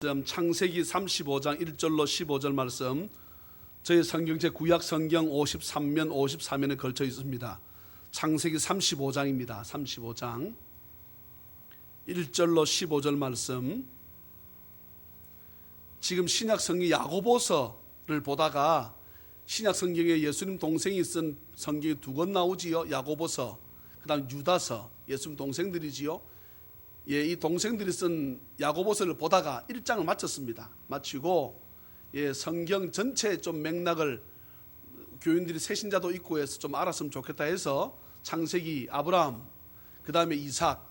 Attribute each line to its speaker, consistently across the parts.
Speaker 1: 창세기 35장 1절로 15절 말씀, 저희 성경책 구약 성경 53면 54면에 걸쳐 있습니다. 창세기 35장입니다. 35장 1절로 15절 말씀. 지금 신약 성경 야고보서를 보다가 신약 성경에 예수님 동생이 쓴 성경이 두 권 나오지요. 야고보서, 그다음 유다서, 예수님 동생들이지요. 이 동생들이 쓴 야고보서를 보다가 1장을 마쳤습니다. 마치고 성경 전체의 좀 맥락을 교인들이 새신자도 있고 해서 좀 알았으면 좋겠다 해서 창세기, 아브라함, 그 다음에 이삭,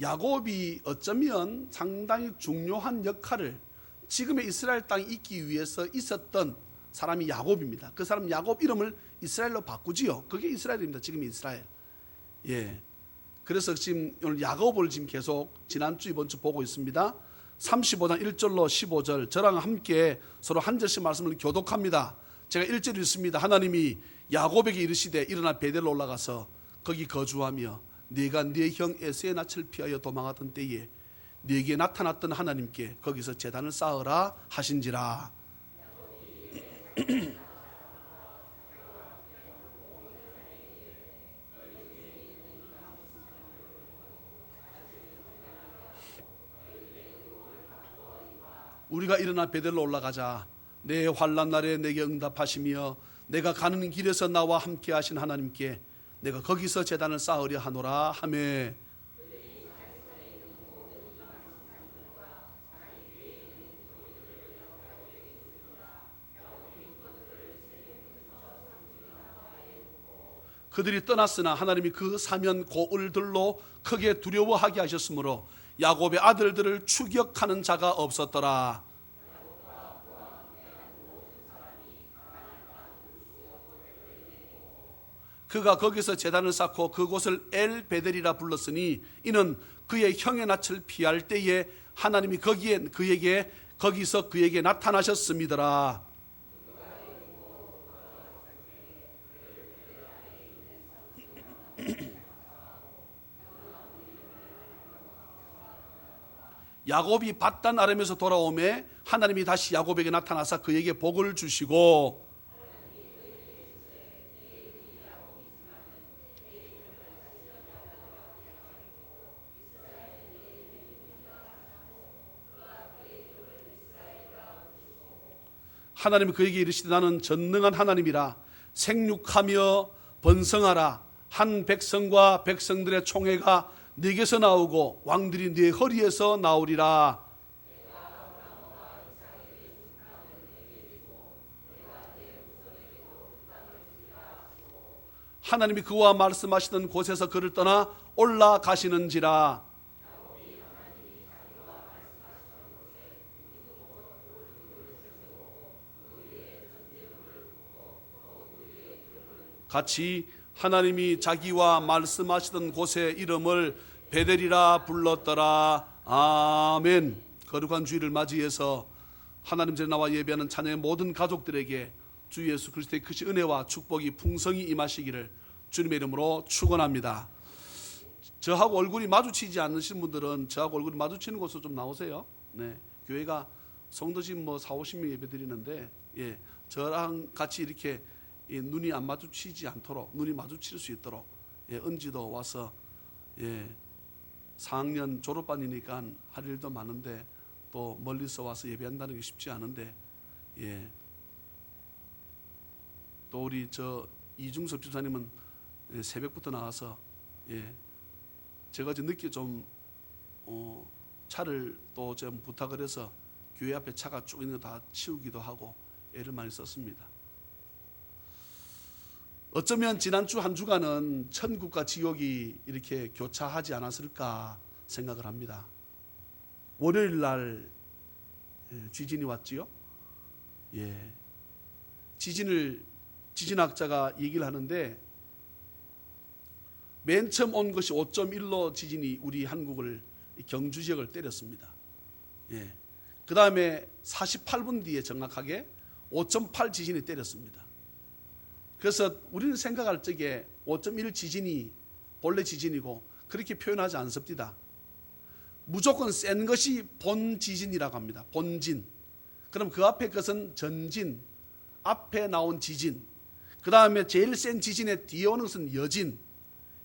Speaker 1: 야곱이 어쩌면 상당히 중요한 역할을 지금의 이스라엘 땅에 있기 위해서 있었던 사람이 야곱입니다. 그 사람 야곱 이름을 이스라엘로 바꾸지요. 그게 이스라엘입니다. 지금 이스라엘. 그래서 지금 오늘 야곱을 지금 계속 지난주 이번주 보고 있습니다. 35장 1절로 15절 저랑 함께 서로 한 절씩 말씀을 교독합니다. 제가 1절 읽습니다. 하나님이 야곱에게 이르시되 일어나 베델로 올라가서 거기 거주하며 네가 네 형 에서의 낯을 피하여 도망하던 때에 네게 나타났던 하나님께 거기서 제단을 쌓으라 하신지라. 우리가 일어나 베델로 올라가자. 내 환난 날에 내게 응답하시며 내가 가는 길에서 나와 함께 하신 하나님께 내가 거기서 제단을 쌓으려 하노라 하매, 그들이 떠났으나 하나님이 그 사면 고을들로 크게 두려워하게 하셨으므로 야곱의 아들들을 추격하는 자가 없었더라. 그가 거기서 제단을 쌓고 그곳을 엘 베델이라 불렀으니 이는 그의 형의 낯을 피할 때에 하나님이 거기서 그에게 나타나셨음이더라. 야곱이 밧단 아람에서 돌아오매 하나님이 다시 야곱에게 나타나사 그에게 복을 주시고, 하나님이 그에게 이르시되 나는 전능한 하나님이라 생육하며 번성하라. 한 백성과 백성들의 총회가 네게서 나오고 왕들이 네 허리에서 나오리라. 하나님이 그와 말씀하시던 곳에서 그를 떠나 올라가시는지라. 같이 하나님이 자기와 말씀하시던 곳의 이름을 베델이라 불렀더라. 아멘. 거룩한 주일을 맞이해서 하나님 전에 나와 예배하는 자녀의 모든 가족들에게 주 예수 그리스도의 크신 은혜와 축복이 풍성히 임하시기를 주님의 이름으로 축원합니다. 저하고 얼굴이 마주치지 않으신 분들은 저하고 얼굴이 마주치는 곳으로 좀 나오세요. 교회가 성도신 4-50명 예배 드리는데 저랑 같이 이렇게 눈이 안 마주치지 않도록, 눈이 마주칠 수 있도록 은지도 와서 4학년 졸업반이니까 할 일도 많은데 또 멀리서 와서 예배한다는 게 쉽지 않은데 또 우리 이중섭 집사님은 새벽부터 나와서 제가 늦게 좀 차를 또 좀 부탁을 해서 교회 앞에 차가 쭉 있는 거 다 치우기도 하고 애를 많이 썼습니다. 어쩌면 지난주 한 주간은 천국과 지옥이 이렇게 교차하지 않았을까 생각을 합니다. 월요일 날 지진이 왔지요. 지진학자가 얘기를 하는데 맨 처음 온 것이 5.1로 지진이 우리 한국을 경주 지역을 때렸습니다. 그 다음에 48분 뒤에 정확하게 5.8 지진이 때렸습니다. 그래서 우리는 생각할 적에 5.1 지진이 본래 지진이고 그렇게 표현하지 않습니다. 무조건 센 것이 본지진이라고 합니다. 본진. 그럼 그 앞에 것은 전진, 앞에 나온 지진. 그 다음에 제일 센 지진의 뒤에 오는 것은 여진.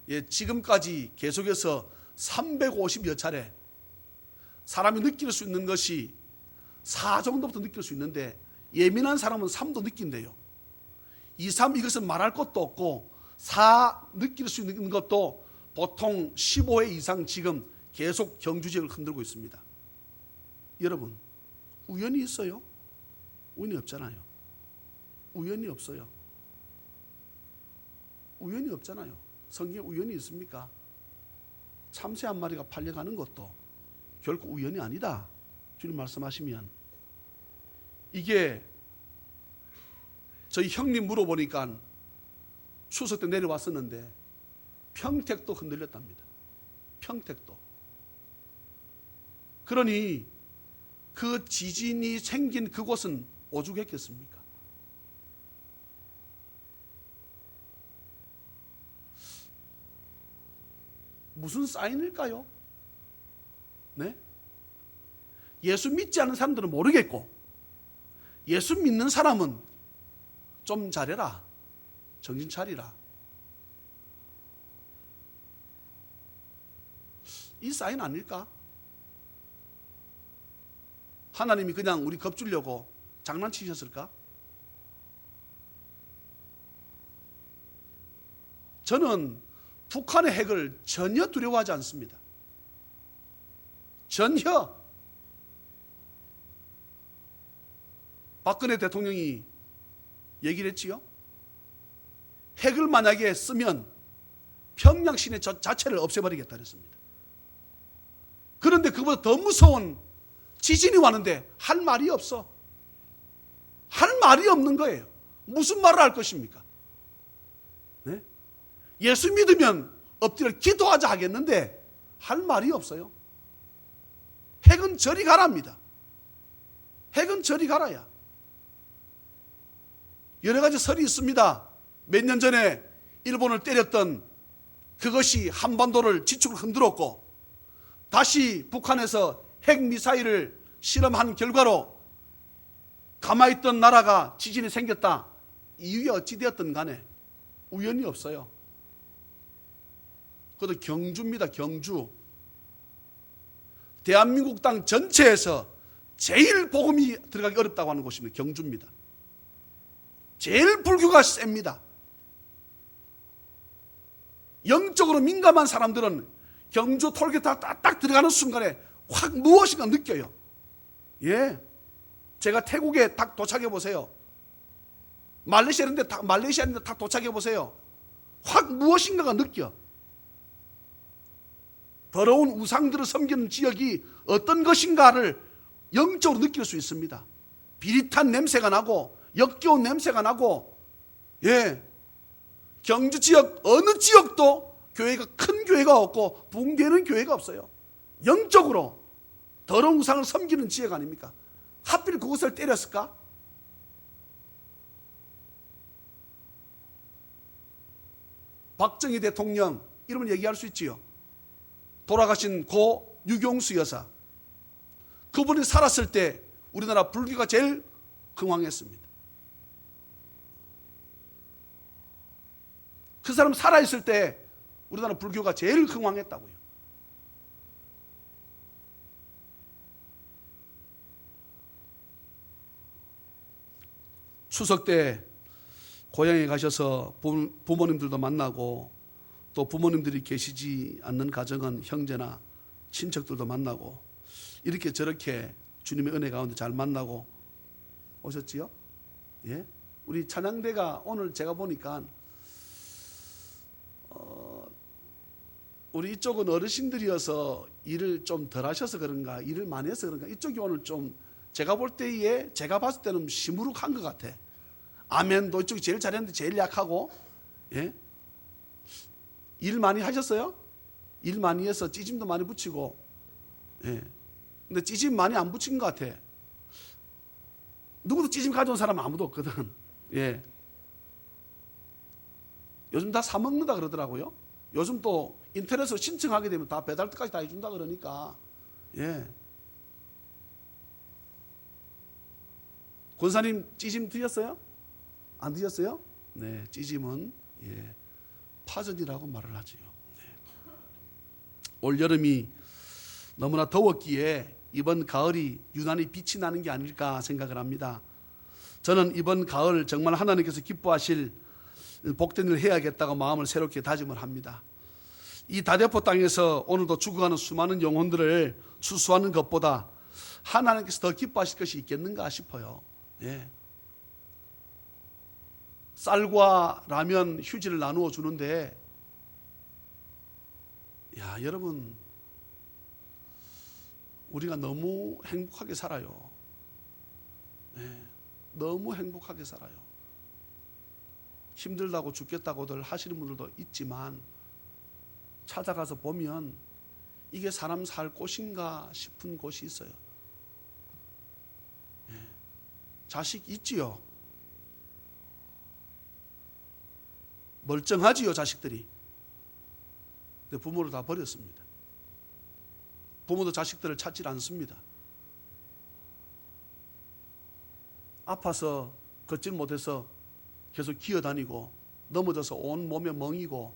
Speaker 1: 예, 지금까지 계속해서 350여 차례 사람이 느낄 수 있는 것이 4 정도부터 느낄 수 있는데, 예민한 사람은 3도 느낀대요. 2, 3 이것은 말할 것도 없고, 4 느낄 수 있는 것도 보통 15회 이상 지금 계속 경주 지역을 흔들고 있습니다. 여러분, 우연이 있어요? 우연이 없잖아요. 우연이 없어요. 우연이 없잖아요. 성경에 우연이 있습니까? 참새 한 마리가 팔려가는 것도 결코 우연이 아니다, 주님 말씀하시면. 이게 저희 형님 물어보니까 추석 때 내려왔었는데 평택도 흔들렸답니다. 평택도. 그러니 그 지진이 생긴 그곳은 오죽했겠습니까? 무슨 사인일까요? 네? 예수 믿지 않는 사람들은 모르겠고, 예수 믿는 사람은 좀 잘해라, 정신 차리라. 이 사인 아닐까? 하나님이 그냥 우리 겁주려고 장난치셨을까? 저는 북한의 핵을 전혀 두려워하지 않습니다. 전혀. 박근혜 대통령이 얘기를 했지요. 핵을 만약에 쓰면 평양 시내 자체를 없애버리겠다 그랬습니다. 그런데 그보다 더 무서운 지진이 왔는데 할 말이 없어. 할 말이 없는 거예요. 무슨 말을 할 것입니까? 네? 예수 믿으면 엎드려 기도하자 하겠는데 할 말이 없어요. 핵은 저리 가랍니다. 핵은 저리 가라야. 여러 가지 설이 있습니다. 몇 년 전에 일본을 때렸던 그것이 한반도를 지축을 흔들었고, 다시 북한에서 핵미사일을 실험한 결과로 가만히 있던 나라가 지진이 생겼다. 이유가 어찌 되었든 간에 우연이 없어요. 그것도 경주입니다. 경주. 대한민국 땅 전체에서 제일 복음이 들어가기 어렵다고 하는 곳입니다. 경주입니다. 제일 불교가 셉니다. 영적으로 민감한 사람들은 경주 톨게이트 딱 들어가는 순간에 확 무엇인가 느껴요. 예, 제가 태국에 딱 도착해 보세요. 말레이시아인데 딱 도착해 보세요. 확 무엇인가가 느껴. 더러운 우상들을 섬기는 지역이 어떤 것인가를 영적으로 느낄 수 있습니다. 비릿한 냄새가 나고 역겨운 냄새가 나고, 예, 경주 지역 어느 지역도 교회가 큰 교회가 없고 붕괴는 교회가 없어요. 영적으로 더러운 우상을 섬기는 지역 아닙니까? 하필 그곳을 때렸을까? 박정희 대통령 이름을 얘기할 수 있지요. 돌아가신 고 유경수 여사, 그분이 살았을 때 우리나라 불교가 제일 흥왕했습니다. 그 사람 살아있을 때 우리나라 불교가 제일 흥왕했다고요. 추석 때 고향에 가셔서 부모님들도 만나고, 또 부모님들이 계시지 않는 가정은 형제나 친척들도 만나고, 이렇게 저렇게 주님의 은혜 가운데 잘 만나고 오셨지요? 예? 우리 찬양대가 오늘 제가 보니까 우리 이쪽은 어르신들이어서 일을 좀 덜 하셔서 그런가, 일을 많이 해서 그런가, 이쪽이 오늘 좀 제가 볼 때에, 제가 봤을 때는 시무룩한 것 같아. 아멘도 이쪽이 제일 잘했는데 제일 약하고. 예? 일 많이 하셨어요? 일 많이 해서 찌짐도 많이 붙이고. 예. 근데 찌짐 많이 안 붙인 것 같아. 누구도 찌짐 가져온 사람 아무도 없거든. 예. 요즘 다 사 먹는다 그러더라고요. 요즘 또 인터넷으로 신청하게 되면 다 배달까지 다 해준다 그러니까 예. 권사님 찌짐 드셨어요? 안 드셨어요? 네, 찌짐은 파전이라고 말을 하지요. 네. 올 여름이 너무나 더웠기에 이번 가을이 유난히 빛이 나는 게 아닐까 생각을 합니다. 저는 이번 가을 정말 하나님께서 기뻐하실 복된 일을 해야겠다고 마음을 새롭게 다짐을 합니다. 이 다대포 땅에서 오늘도 죽어가는 수많은 영혼들을 수수하는 것보다 하나님께서 더 기뻐하실 것이 있겠는가 싶어요. 예. 쌀과 라면 휴지를 나누어 주는데, 야, 여러분, 우리가 너무 행복하게 살아요. 예. 너무 행복하게 살아요. 힘들다고 죽겠다고들 하시는 분들도 있지만 찾아가서 보면 이게 사람 살 곳인가 싶은 곳이 있어요. 예. 자식 있지요. 멀쩡하지요, 자식들이. 근데 부모를 다 버렸습니다. 부모도 자식들을 찾질 않습니다. 아파서 걷질 못해서 계속 기어다니고 넘어져서 온 몸에 멍이고,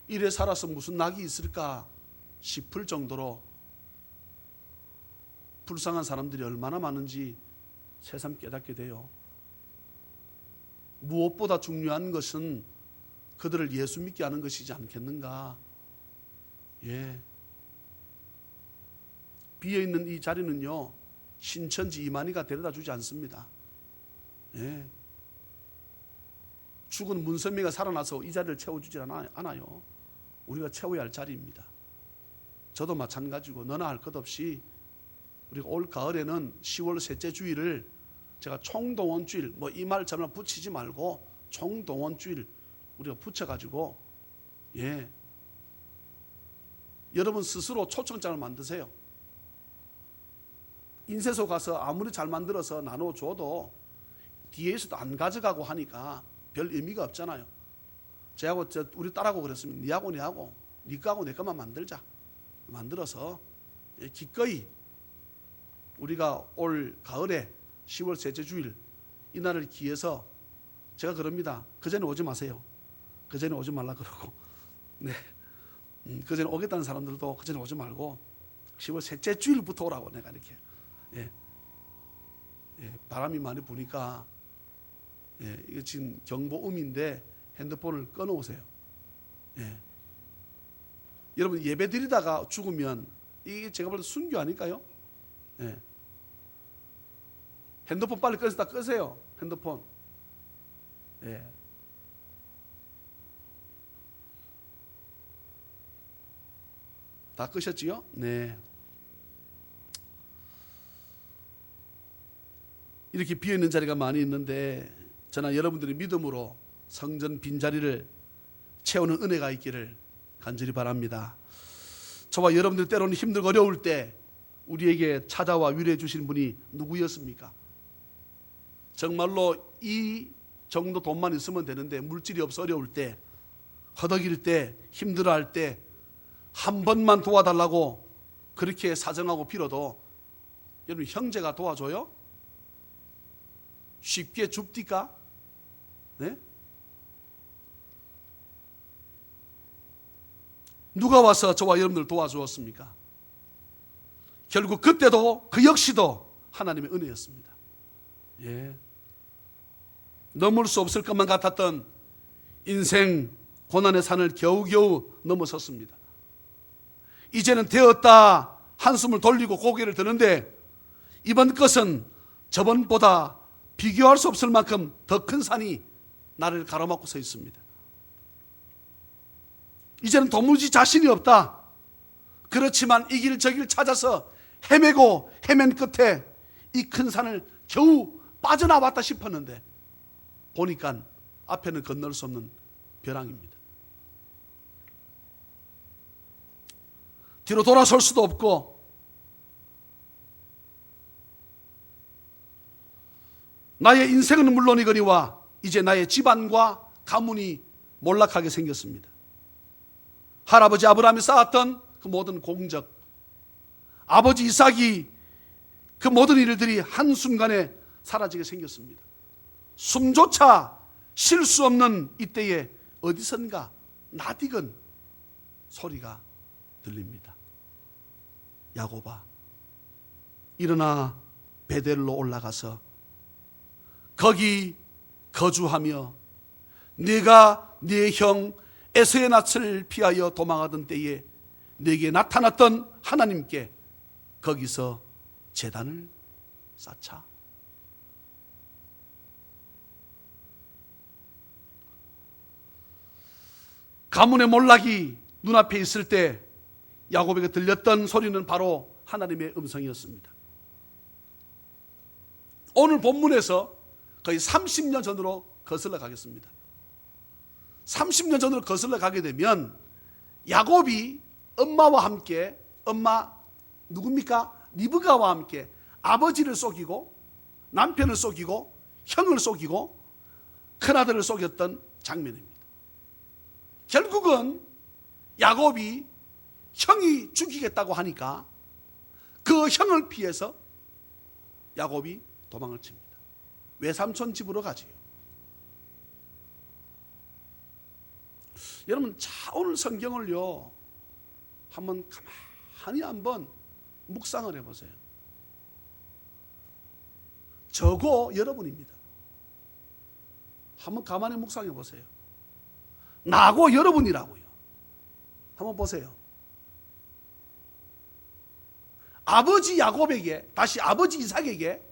Speaker 1: 이래 살아서 무슨 낙이 있을까 싶을 정도로 불쌍한 사람들이 얼마나 많은지 새삼 깨닫게 돼요. 무엇보다 중요한 것은 그들을 예수 믿게 하는 것이지 않겠는가. 예. 비어있는 이 자리는요, 신천지 이만희가 데려다 주지 않습니다. 예. 죽은 문선미가 살아나서 이 자리를 채워주지 않아요. 우리가 채워야 할 자리입니다. 저도 마찬가지고 너나 할 것 없이 우리가 올 가을에는 10월 셋째 주일을 제가 총동원주일, 뭐 이 말 저말 붙이지 말고 총동원주일 우리가 붙여가지고, 예, 여러분 스스로 초청장을 만드세요. 인쇄소 가서 아무리 잘 만들어서 나눠줘도 뒤에서도 안 가져가고 하니까 별 의미가 없잖아요. 저하고 우리 딸하고 그랬습니다. 니하고 니하고 니 거하고 내 것만 만들자. 만들어서 기꺼이 우리가 올 가을에 10월 셋째 주일 이날을 기해서 제가 그럽니다. 그전에 오지 마세요. 그전에 오지 말라 그러고, 네, 그전에 오겠다는 사람들도 그전에 오지 말고 10월 셋째 주일부터 오라고 내가 이렇게. 예. 예, 바람이 많이 부니까, 예, 이거 지금 경보음인데 핸드폰을 꺼놓으세요. 예. 여러분 예배 드리다가 죽으면 이게 제가 볼 때 순교 아닐까요? 예. 핸드폰 빨리 꺼서 다 끄세요. 핸드폰. 예. 다 끄셨지요? 네. 이렇게 비어있는 자리가 많이 있는데 저는 여러분들이 믿음으로 성전 빈자리를 채우는 은혜가 있기를 간절히 바랍니다. 저와 여러분들 때로는 힘들고 어려울 때 우리에게 찾아와 위로해 주신 분이 누구였습니까? 정말로 이 정도 돈만 있으면 되는데 물질이 없어 어려울 때, 허덕일 때, 힘들어할 때 한 번만 도와달라고 그렇게 사정하고 빌어도 여러분 형제가 도와줘요? 쉽게 줍디까? 네? 누가 와서 저와 여러분들 도와주었습니까? 결국 그때도 그 역시도 하나님의 은혜였습니다. 예. 넘을 수 없을 것만 같았던 인생 고난의 산을 겨우겨우 넘어섰습니다. 이제는 되었다 한숨을 돌리고 고개를 드는데 이번 것은 저번보다 비교할 수 없을 만큼 더 큰 산이 나를 가로막고 서 있습니다. 이제는 도무지 자신이 없다. 그렇지만 이 길 저 길 찾아서 헤매고 헤맨 끝에 이 큰 산을 겨우 빠져나왔다 싶었는데 보니까 앞에는 건널 수 없는 벼랑입니다. 뒤로 돌아설 수도 없고 나의 인생은 물론이거니와 이제 나의 집안과 가문이 몰락하게 생겼습니다. 할아버지 아브라함이 쌓았던 그 모든 공적, 아버지 이삭이 그 모든 일들이 한순간에 사라지게 생겼습니다. 숨조차 쉴 수 없는 이때에 어디선가 낯익은 소리가 들립니다. 야곱아, 일어나 베델로 올라가서 거기 거주하며 네가 네 형 에서의 낯을 피하여 도망하던 때에 네게 나타났던 하나님께 거기서 제단을 쌓자. 가문의 몰락이 눈앞에 있을 때 야곱에게 들렸던 소리는 바로 하나님의 음성이었습니다. 오늘 본문에서 거의 30년 전으로 거슬러 가겠습니다. 30년 전으로 거슬러 가게 되면 야곱이 엄마와 함께, 엄마 누굽니까? 리브가와 함께 아버지를 속이고 남편을 속이고 형을 속이고 큰아들을 속였던 장면입니다. 결국은 야곱이 형이 죽이겠다고 하니까 그 형을 피해서 야곱이 도망을 칩니다. 외삼촌 집으로 가지요. 여러분, 오늘 성경을요 한번 가만히 한번 묵상을 해보세요. 저고 여러분입니다. 한번 가만히 묵상해 보세요. 나고 여러분이라고요. 한번 보세요. 아버지 야곱에게, 다시 아버지 이삭에게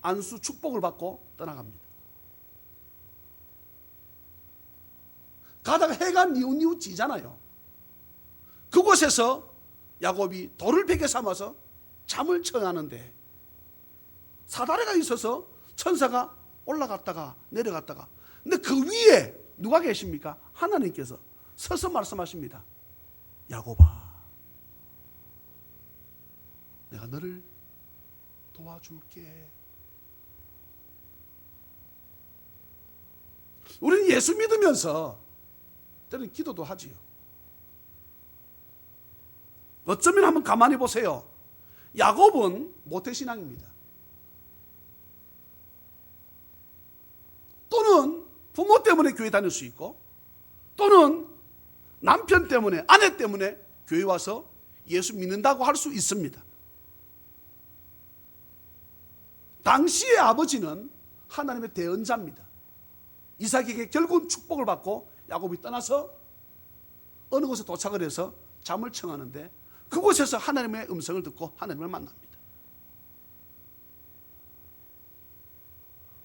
Speaker 1: 안수 축복을 받고 떠나갑니다. 가다가 해가 니웃니웃 지잖아요. 그곳에서 야곱이 돌을 베개 삼아서 잠을 청하는데 사다리가 있어서 천사가 올라갔다가 내려갔다가, 근데 그 위에 누가 계십니까? 하나님께서 서서 말씀하십니다. 야곱아, 내가 너를 도와줄게. 우리는 예수 믿으면서 때로는 기도도 하지요. 어쩌면 한번 가만히 보세요. 야곱은 모태신앙입니다. 또는 부모 때문에 교회 다닐 수 있고, 또는 남편 때문에, 아내 때문에 교회 와서 예수 믿는다고 할 수 있습니다. 당시의 아버지는 하나님의 대언자입니다. 이삭에게 결국은 축복을 받고 야곱이 떠나서 어느 곳에 도착을 해서 잠을 청하는데 그곳에서 하나님의 음성을 듣고 하나님을 만납니다.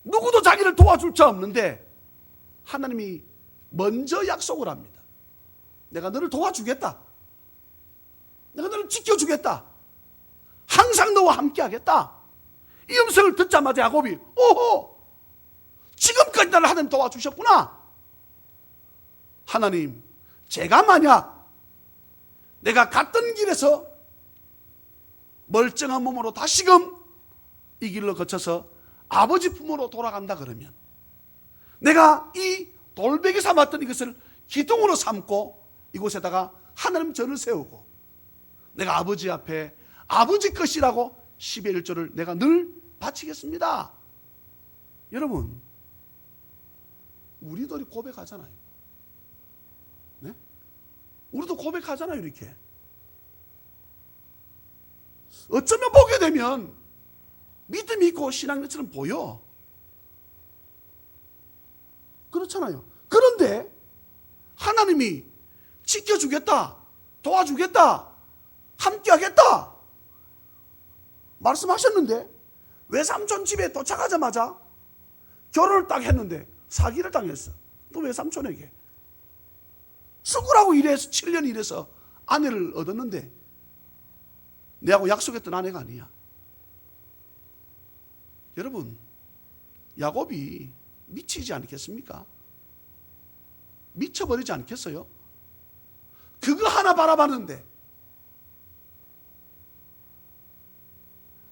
Speaker 1: 누구도 자기를 도와줄 자 없는데 하나님이 먼저 약속을 합니다. 내가 너를 도와주겠다. 내가 너를 지켜주겠다. 항상 너와 함께 하겠다. 이 음성을 듣자마자 야곱이, 오호, 지금까지 나를 하나님 도와주셨구나. 하나님, 제가 만약 내가 갔던 길에서 멀쩡한 몸으로 다시금 이 길로 거쳐서 아버지 품으로 돌아간다 그러면 내가 이 돌베개 삼았던 이것을 기둥으로 삼고 이곳에다가 하나님 전을 세우고 내가 아버지 앞에 아버지 것이라고 11조를 내가 늘 바치겠습니다. 여러분, 우리들이 고백하잖아요. 네? 우리도 고백하잖아요, 이렇게. 어쩌면 보게 되면 믿음이 있고 신앙처럼 보여. 그렇잖아요. 그런데 하나님이 지켜주겠다, 도와주겠다, 함께하겠다 말씀하셨는데 외삼촌 집에 도착하자마자 결혼을 딱 했는데 사기를 당했어. 또 외삼촌에게 죽으라고 일해서 7년 일해서 아내를 얻었는데 내하고 약속했던 아내가 아니야. 여러분, 야곱이 미치지 않겠습니까? 미쳐버리지 않겠어요? 그거 하나 바라봤는데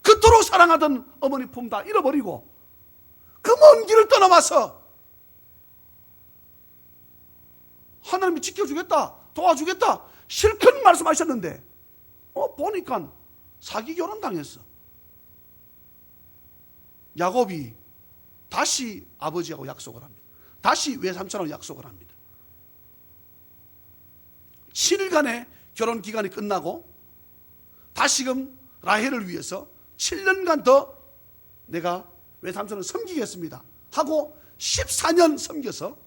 Speaker 1: 그토록 사랑하던 어머니 품 다 잃어버리고 그 먼 길을 떠나와서 하나님이 지켜주겠다, 도와주겠다 실컷 말씀하셨는데 보니까 사기 결혼 당했어. 야곱이 다시 아버지하고 약속을 합니다. 다시 외삼촌하고 약속을 합니다. 7일간의 결혼 기간이 끝나고 다시금 라헬을 위해서 7년간 더 내가 외삼촌을 섬기겠습니다 하고 14년 섬겨서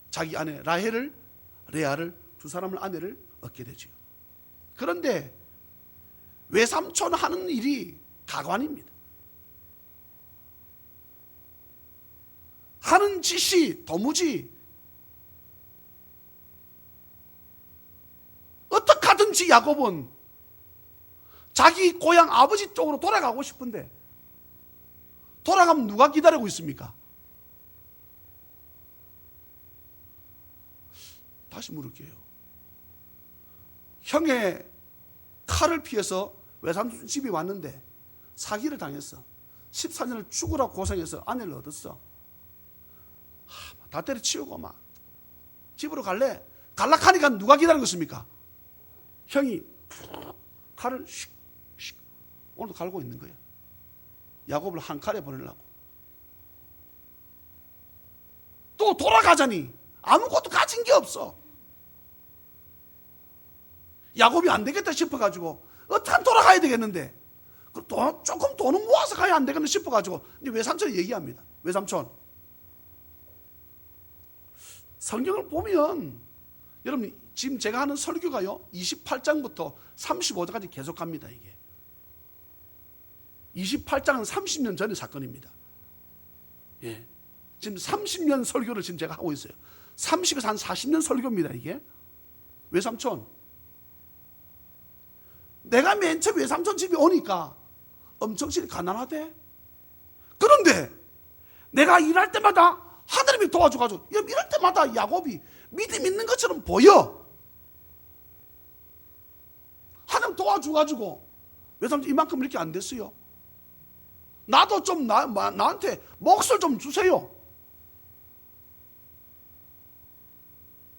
Speaker 1: 자기 아내 라헬을, 레아를, 두 사람을 아내를 얻게 되죠. 그런데 외삼촌 하는 일이 가관입니다. 하는 짓이 도무지 어떻게 하든지 야곱은 자기 고향 아버지 쪽으로 돌아가고 싶은데 돌아가면 누가 기다리고 있습니까? 다시 물을게요. 형의 칼을 피해서 외삼촌 집에 왔는데 사기를 당했어. 14년을 죽으라 고생해서 아내를 얻었어. 다 때려치우고 막 집으로 갈래? 갈락하니까 누가 기다리고 있습니까? 형이 칼을 슉슉 오늘도 갈고 있는 거야. 야곱을 한 칼에 보내려고. 또 돌아가자니 아무것도 가진 게 없어. 야곱이 안 되겠다 싶어가지고 어떻게 돌아가야 되겠는데 조금 돈은 모아서 가야 안 되겠나 싶어가지고 이제 외삼촌이 얘기합니다. 외삼촌, 성경을 보면 여러분 지금 제가 하는 설교가요 28장부터 35장까지 계속 갑니다. 이게 28장은 30년 전의 사건입니다. 예, 지금 30년 설교를 지금 제가 하고 있어요. 30에서 한 40년 설교입니다. 이게 외삼촌, 내가 맨 처음 외삼촌 집에 오니까 엄청 가난하대. 그런데 내가 일할 때마다 하나님이 도와줘가지고 이럴 때마다 야곱이 믿음 있는 것처럼 보여. 하나님 도와줘가지고 외삼촌 이만큼 이렇게 안 됐어요. 나도 좀 나한테 몫을 좀 주세요.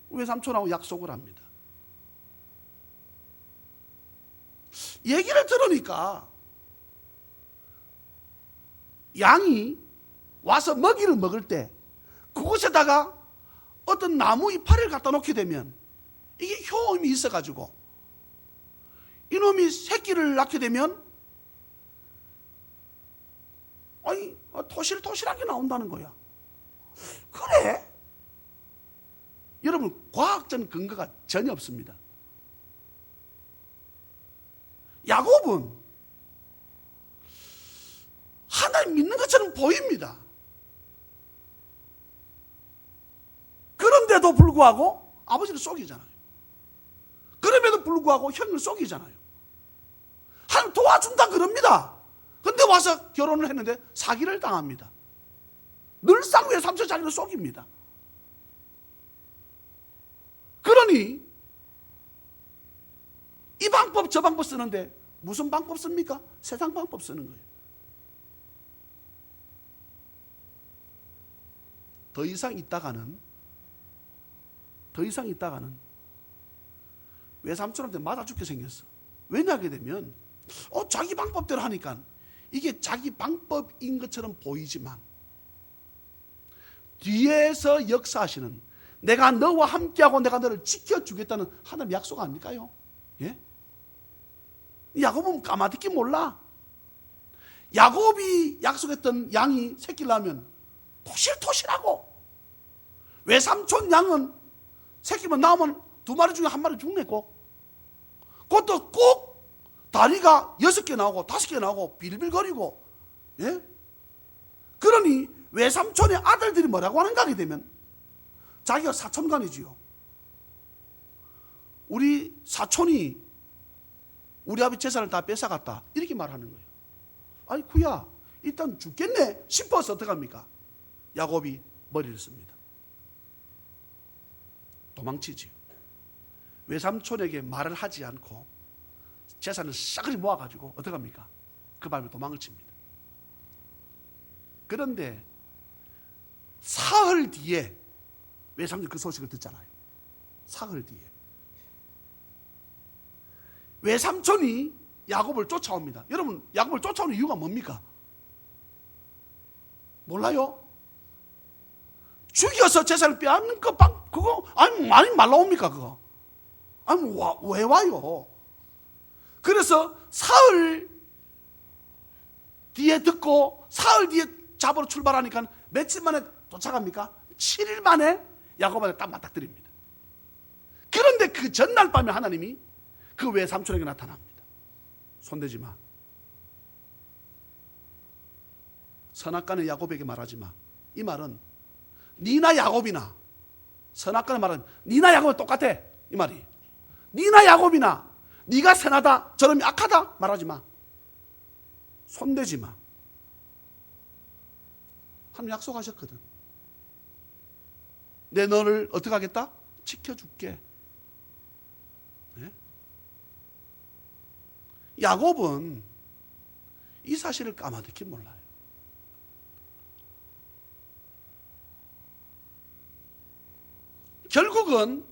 Speaker 1: 외삼촌하고 약속을 합니다. 얘기를 들으니까 양이 와서 먹이를 먹을 때 그곳에다가 어떤 나무 이파리를 갖다 놓게 되면 이게 효험이 있어가지고 이놈이 새끼를 낳게 되면 토실토실하게 나온다는 거야. 그래? 여러분 과학적 근거가 전혀 없습니다. 야곱은 하나님 믿는 것처럼 보입니다. 그런데도 불구하고 아버지를 속이잖아요. 그럼에도 불구하고 형을 속이잖아요. 하나님 도와준다 그럽니다. 근데 와서 결혼을 했는데 사기를 당합니다. 늘상 외삼촌 자기를 속입니다. 그러니 이 방법 저 방법 쓰는데 무슨 방법 씁니까? 세상 방법 쓰는 거예요. 더 이상 있다가는 외삼촌한테 맞아 죽게 생겼어. 왜냐하게 되면 자기 방법대로 하니까 이게 자기 방법인 것처럼 보이지만 뒤에서 역사하시는 내가 너와 함께하고 내가 너를 지켜주겠다는 하나님의 약속 아닐까요? 예? 야곱은 까마득히 몰라. 야곱이 약속했던 양이 새끼를 낳으면 토실토실하고 외삼촌 양은 새끼만 낳으면 2마리 중에 1마리 죽네 꼭. 그것도 꼭 다리가 6개 나오고 5개 나오고 빌빌거리고. 예? 그러니 외삼촌의 아들들이 뭐라고 하는가 하게 되면 자기가 사촌간이지요. 우리 사촌이 우리 아버지 재산을 다 뺏어갔다 이렇게 말하는 거예요. 아이쿠야 일단 죽겠네 싶어서 어떡합니까? 야곱이 머리를 씁니다. 도망치지요. 외삼촌에게 말을 하지 않고 재산을 싸그리 모아가지고 어떡합니까? 그 밤에 도망을 칩니다. 그런데 사흘 뒤에 외삼촌 그 소식을 듣잖아요. 사흘 뒤에 외삼촌이 야곱을 쫓아옵니다. 여러분, 야곱을 쫓아오는 이유가 뭡니까? 몰라요? 죽여서 재산을 빼앗는 그거 아니 많이 말라옵니까 그거? 아니 왜 와요? 그래서 사흘 뒤에 듣고 사흘 뒤에 잡으러 출발하니까 며칠 만에 도착합니까? 7일 만에 야곱한테 딱 맞닥뜨립니다. 그런데 그 전날 밤에 하나님이 그 외삼촌에게 나타납니다. 손대지 마. 선악간의 야곱에게 말하지 마. 이 말은 니나 야곱이나, 선악간에 말하는 니나 야곱은 똑같아 이 말이. 니나 야곱이나 니가 선하다 저놈이 악하다 말하지 마. 손대지 마. 하나님 약속하셨거든. 내 너를 어떻게 하겠다? 지켜줄게. 네? 야곱은 이 사실을 까마득히 몰라요. 결국은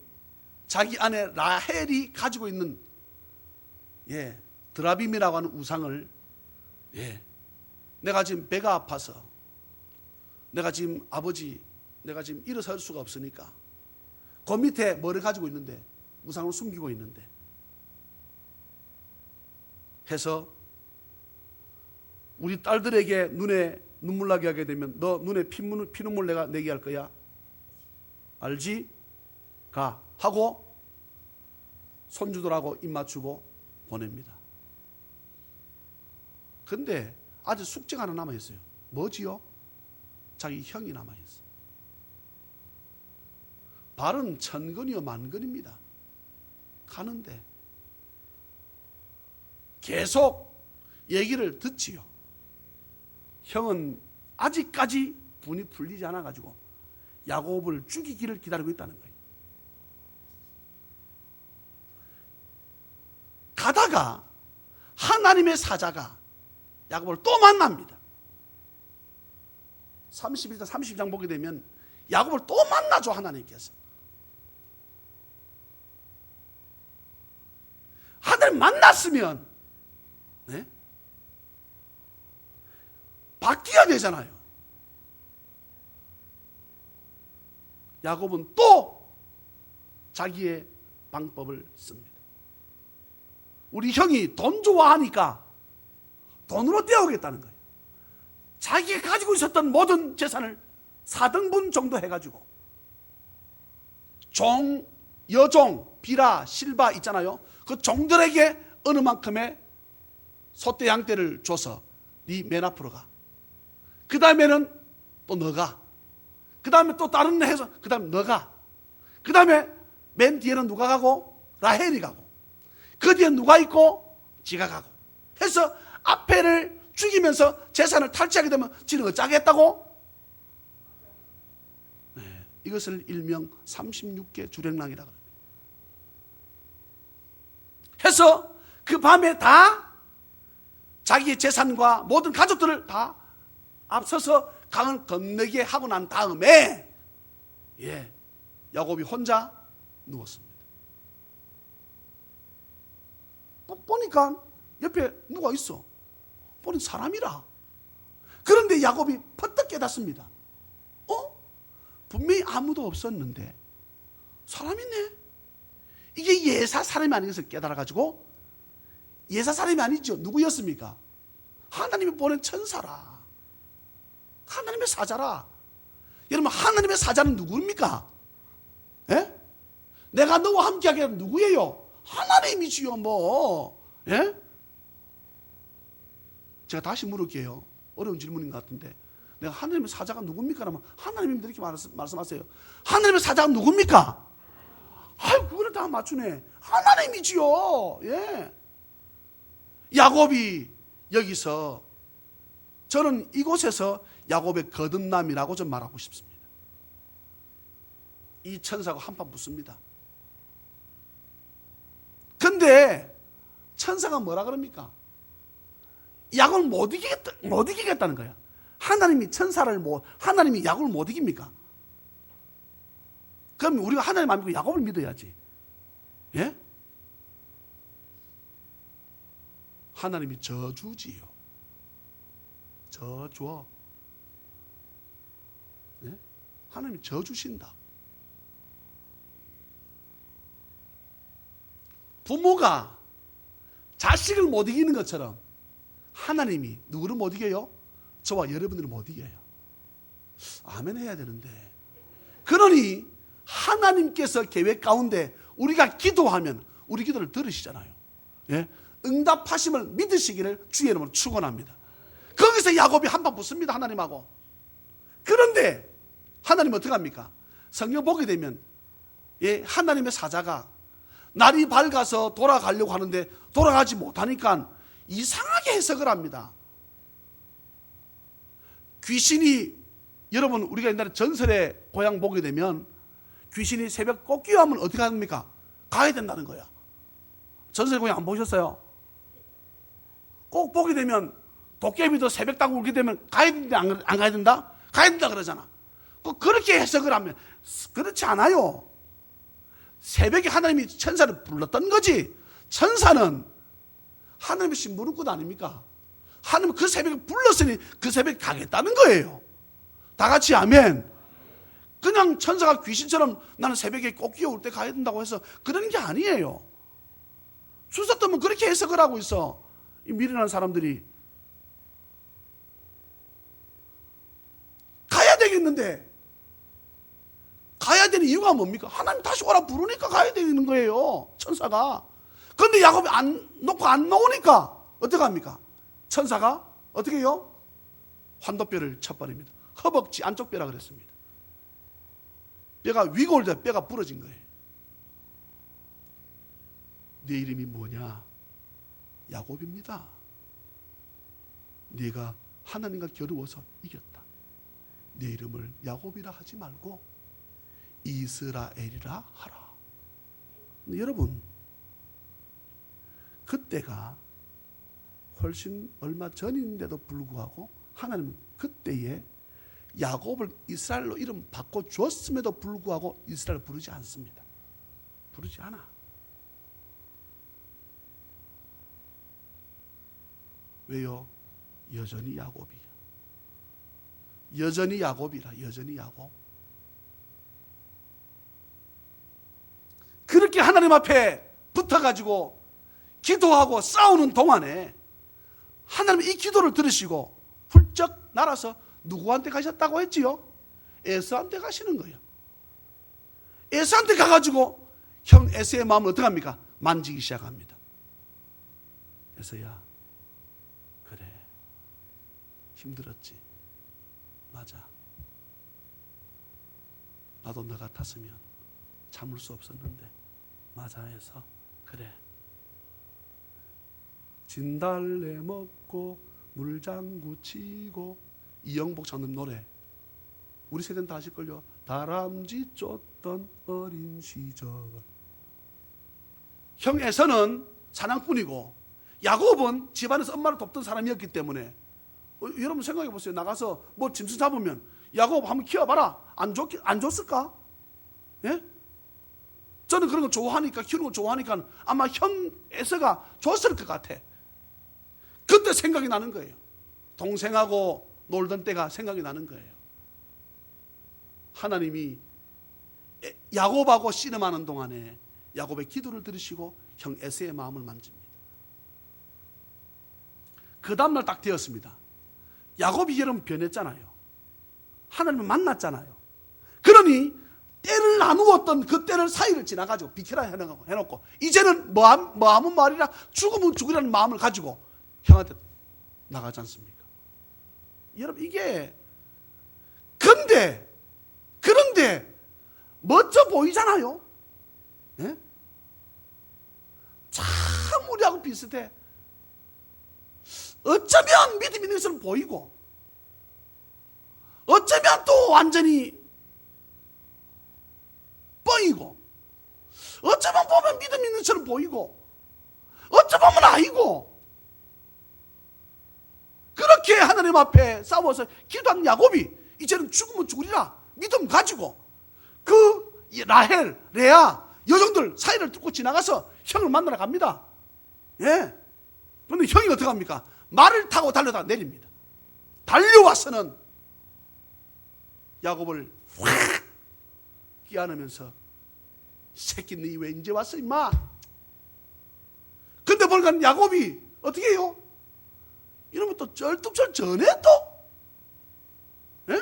Speaker 1: 자기 아내 라헬이 가지고 있는 드라빔이라고 하는 우상을 내가 지금 배가 아파서 내가 지금 내가 지금 일어설 수가 없으니까 그 밑에 뭐를 가지고 있는데 우상을 숨기고 있는데 해서 우리 딸들에게 눈에 눈물 나게 하게 되면 너 눈에 피눈물 내가 내게 할 거야. 알지? 가 하고 손주들하고 입 맞추고 보냅니다. 근데 아직 숙제가 하나 남아있어요. 뭐지요? 자기 형이 남아있어요. 발은 천근이요 만근입니다. 가는데 계속 얘기를 듣지요. 형은 아직까지 분이 풀리지 않아가지고 야곱을 죽이기를 기다리고 있다는 거예요. 가다가 하나님의 사자가 야곱을 또 만납니다. 31장 32장 보게 되면 야곱을 또 만나죠. 하나님께서 하나님 만났으면 바뀌어야 되잖아요. 야곱은 또 자기의 방법을 씁니다. 우리 형이 돈 좋아하니까 돈으로 떼어오겠다는 거예요. 자기가 가지고 있었던 모든 재산을 4등분 정도 해가지고 종, 여종, 비라, 실바 있잖아요. 그 종들에게 어느 만큼의 소떼 양떼를 줘서 네 맨 앞으로 가. 그 다음에는 또 너가. 그 다음에 또 다른 애 해서 그 다음에 너가. 그 다음에 맨 뒤에는 누가 가고? 라헬이 가고. 그 뒤에 누가 있고? 지가 가고. 해서 앞에를 죽이면서 재산을 탈취하게 되면 지는 어쩌겠다고? 이것을 일명 36개 주랭랑이라고 합니다. 해서 그 밤에 다 자기의 재산과 모든 가족들을 다 앞서서 강을 건너게 하고 난 다음에 야곱이 혼자 누웠습니다. 보니까 옆에 누가 있어. 보니 사람이라. 그런데 야곱이 퍼뜩 깨닫습니다. 분명히 아무도 없었는데 사람이네. 이게 예사 사람이 아니어서 깨달아가지고, 예사 사람이 아니죠. 누구였습니까? 하나님이 보낸 천사라. 하나님의 사자라. 여러분, 하나님의 사자는 누구입니까? 예? 내가 너와 함께하게 하는 누구예요? 하나님이지요. 뭐 제가 다시 물을게요. 어려운 질문인 것 같은데, 내가 하나님의 사자가 누굽니까? 라면 하나님이 이렇게 말씀하세요. 하나님의 사자가 누굽니까? 그거를 다 맞추네. 하나님이지요. 야곱이 여기서, 저는 이곳에서 야곱의 거듭남이라고 좀 말하고 싶습니다. 이 천사가 한판 붙습니다. 근데 천사가 뭐라 그럽니까? 야곱을 못 이기겠다는 거야. 하나님이 하나님이 야곱을 못 이깁니까? 그럼 우리가 하나님 안 믿고 야곱을 믿어야지. 하나님이 저주지요. 저주어. 네? 하나님이 저주신다. 부모가 자식을 못 이기는 것처럼 하나님이 누구를 못 이겨요? 저와 여러분들을 못 이겨요. 아멘 해야 되는데. 그러니 하나님께서 계획 가운데 우리가 기도하면 우리 기도를 들으시잖아요. 예? 응답하심을 믿으시기를 주의 이름으로 축원합니다. 거기서 야곱이 한판 붙습니다. 하나님하고. 그런데 하나님은 어떻게 합니까? 성경 보게 되면 하나님의 사자가 날이 밝아서 돌아가려고 하는데 돌아가지 못하니까 이상하게 해석을 합니다. 귀신이, 여러분 우리가 옛날에 전설의 고향 보게 되면 귀신이 새벽 꽃기하면 어떻게 합니까? 가야 된다는 거야. 전설의 고향 안 보셨어요? 꼭 보게 되면 도깨비도 새벽 딱 울게 되면 가야 된다, 안 가야 된다? 가야 된다 그러잖아. 꼭 그렇게 해석을 하면 그렇지 않아요. 새벽에 하나님이 천사를 불렀던 거지. 천사는 하나님의 심부름꾼 아닙니까? 하나님은 그 새벽에 불렀으니 그 새벽에 가겠다는 거예요. 다 같이 아멘. 그냥 천사가 귀신처럼 나는 새벽에 꽃 기어올 때 가야 된다고 해서 그러는 게 아니에요. 수사점은 그렇게 해석을 하고 있어. 이 미련한 사람들이. 가야 되겠는데 가야 되는 이유가 뭡니까? 하나님 다시 오라 부르니까 가야 되는 거예요. 천사가. 그런데 야곱이 안 나오니까 어떻게 합니까? 천사가 어떻게 해요? 환도뼈를 쳐버립니다. 허벅지 안쪽 뼈라 그랬습니다. 뼈가 위가 올 때 뼈가 부러진 거예요. 네 이름이 뭐냐? 야곱입니다. 네가 하나님과 겨루어서 이겼다. 네 이름을 야곱이라 하지 말고 이스라엘이라 하라. 근데 여러분, 그때가 훨씬 얼마 전인데도 불구하고 하나님은 그때에 야곱을 이스라엘로 이름 바꿔 주었음에도 불구하고 이스라엘을 부르지 않습니다. 부르지 않아. 왜요? 여전히 야곱이야. 여전히 야곱이라. 여전히 야곱. 그렇게 하나님 앞에 붙어가지고 기도하고 싸우는 동안에 하나님이 이 기도를 들으시고 훌쩍 날아서 누구한테 가셨다고 했지요? 에서한테 가시는 거예요. 에서한테 가가지고 형 에서의 마음을 어떻게 합니까? 만지기 시작합니다. 에서야, 그래, 힘들었지. 맞아. 나도 너 같았으면 참을 수 없었는데 맞아 해서 그래. 진달래 먹고 물장구 치고 이영복 장님 노래 우리 세대는 다 아실걸요. 다람쥐 쫓던 어린 시절. 형 에서는 사냥꾼이고 야곱은 집안에서 엄마를 돕던 사람이었기 때문에 여러분 생각해 보세요. 나가서 뭐 짐승 잡으면 야곱 한번 키워봐라. 안 줬을까? 예? 저는 그런 거 좋아하니까, 키우는 거 좋아하니까 아마 형 에서가 줬을 것 같아. 그때 생각이 나는 거예요. 동생하고 놀던 때가 생각이 나는 거예요. 하나님이 야곱하고 씨름하는 동안에 야곱의 기도를 들으시고 형 에서의 마음을 만집니다. 그 다음날 딱 되었습니다. 야곱이 여러분 변했잖아요. 하나님을 만났잖아요. 그러니 때를 나누었던 그 때를 사이를 지나가지고 비켜라 해놓고 이제는 뭐 아무 말이라 죽으면 죽으라는 마음을 가지고 형한테 나가지 않습니까? 여러분 이게 그런데 멋져 보이잖아요. 예? 참 우리하고 비슷해. 어쩌면 믿음 있는 것처럼 보이고 어쩌면 또 완전히 뻥이고 어쩌면 보면 믿음 있는 것처럼 보이고 어쩌면 아니고 그렇게 하나님 앞에 싸워서 기도한 야곱이 이제는 죽으면 죽으리라 믿음 가지고 그 라헬, 레아 여종들 사이를 뚫고 지나가서 형을 만나러 갑니다. 예. 그런데 형이 어떻게 합니까? 말을 타고 달려다가 내립니다. 달려와서는 야곱을 확 끼안으면서 새끼 너 왜 이제 왔어 임마? 근데 보니까 야곱이 어떻게 해요? 이러면 또 쩔뚝쩔 전에 또 예?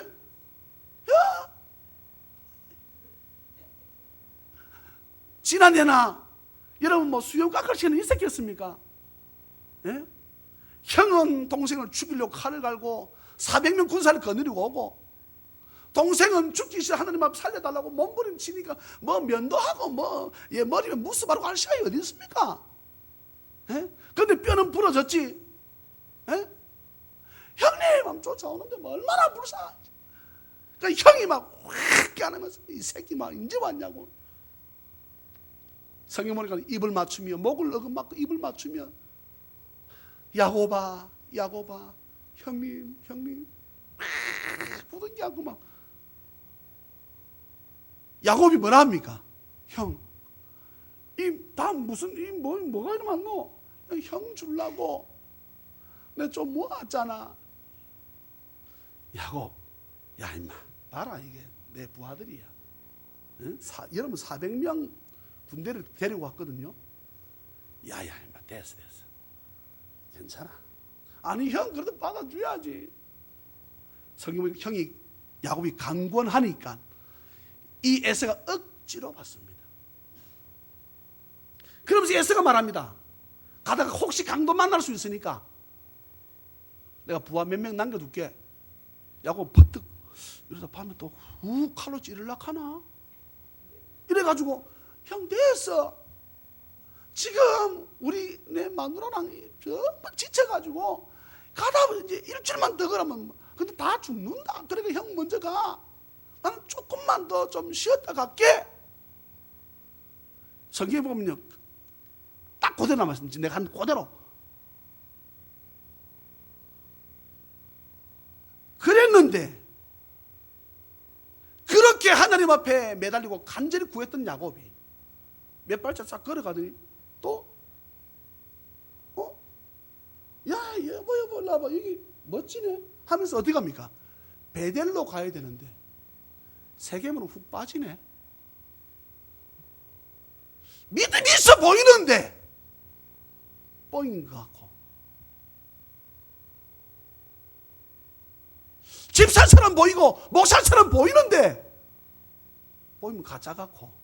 Speaker 1: 야! 지난해나 여러분 뭐 수염 깎을 시간이 있었겠습니까? 예? 형은 동생을 죽이려고 칼을 갈고 400명 군사를 거느리고 오고, 동생은 죽기 싫어 하나님 앞 살려달라고 몸부림치니까 뭐 면도하고 뭐 머리에 무스 바르고 할 시간이 어디 있습니까? 예? 근데 뼈는 부러졌지. 예? 형님 하면 쫓아오는데 뭐 얼마나 불쌍하지. 그러니까 형이 막 확 깨안으면서 이 새끼 막 이제 왔냐고. 성경 보니까 입을 맞추며 목을 어긋맞고 입을 맞추며 야곱아 야곱아 형님 부둥켜안고 막. 야곱이 뭐라 합니까? 형, 다 무슨 뭐가 이리 많노? 형 주려고 내가 좀 모았잖아. 야곱, 야 임마 봐라, 이게 내 부하들이야. 응? 여러분 400명 군대를 데리고 왔거든요. 야야 임마 됐어 괜찮아. 아니 형 그래도 받아줘야지. 성경에 형이 야곱이 강권하니까 이 에서가 억지로 받습니다. 그러면서 에서가 말합니다. 가다가 혹시 강도 만날 수 있으니까 내가 부하 몇 명 남겨둘게. 야곱 퍼뜩 이러다 밤에 또 훅 칼로 찌르려고 하나? 이래가지고 형 됐어. 지금 우리 내 마누라랑 정말 지쳐가지고 가다 보면 이제 일주일만 더 그러면 근데 다 죽는다. 그러니까 형 먼저 가. 나는 조금만 더 좀 쉬었다 갈게. 성경에 보면요, 딱 그대로 말씀드리지. 내가 한 그대로. 그랬는데 그렇게 하나님 앞에 매달리고 간절히 구했던 야곱이 몇 발짝 싹 걸어가더니 또 야 여보 나봐 여기 멋지네 하면서 어디 갑니까? 베델로 가야 되는데 세겜으로 훅 빠지네. 믿음이 있어 보이는데 뻥인 것 같고, 집사처럼 보이고 목사처럼 보이는데 보이면 가짜 같고,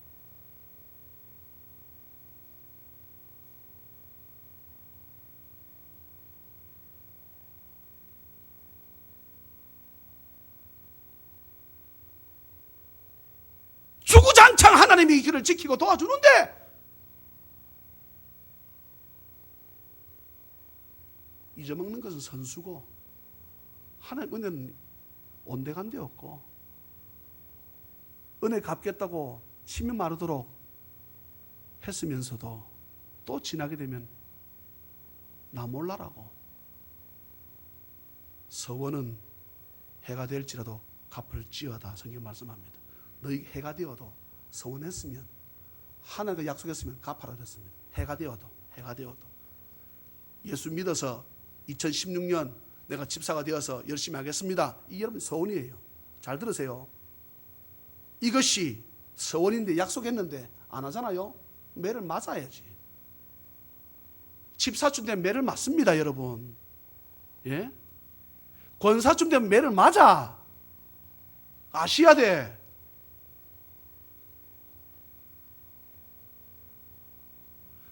Speaker 1: 주구장창 하나님이 그를 지키고 도와주는데 잊어먹는 것은 선수고 하나님 은혜는 온데간데 없고, 은혜 갚겠다고 침이 마르도록 했으면서도 또 지나게 되면 나 몰라라고 서원은 해가 될지라도 갚을지어다 성경 말씀합니다. 너희 해가 되어도 서원했으면 하나님과 약속했으면 갚아라 그랬습니다. 해가 되어도 예수 믿어서 2016년 내가 집사가 되어서 열심히 하겠습니다. 이 여러분 서원이에요. 잘 들으세요. 이것이 서원인데 약속했는데 안 하잖아요. 매를 맞아야지. 집사쯤 되면 매를 맞습니다, 여러분. 예? 권사쯤 되면 매를 맞아. 아셔야 돼.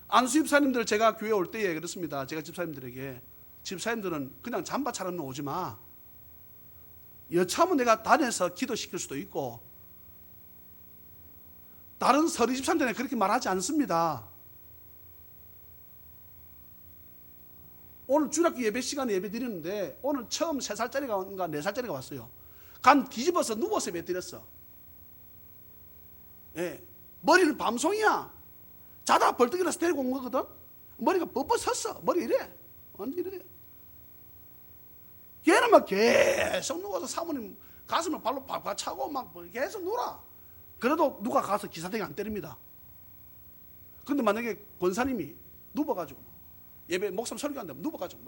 Speaker 1: 안수 집사님들 제가 교회 올 때에 그렇습니다. 제가 집사님들에게, 집사님들은 그냥 잠바 차려놓고 오지 마. 여차하면 내가 단에서 기도시킬 수도 있고, 다른 서리 집사님들은 그렇게 말하지 않습니다. 오늘 주일학교 예배 시간에 예배 드리는데 오늘 처음 3살짜리가 4살짜리가 왔어요. 간 뒤집어서 누워서 예배 드렸어. 예. 머리는 밤송이야. 자다가 벌떡 일어나서 데리고 온 거거든. 머리가 뻣뻣 섰어. 머리 이래. 완전 이래. 걔는 막 계속 누워서 사모님 가슴을 발로 팍팍 차고 막 계속 놀아. 그래도 누가 가서 기사대기 안 때립니다. 근데 만약에 권사님이 누워가지고 예배 목사님 설교한다면 누워가지고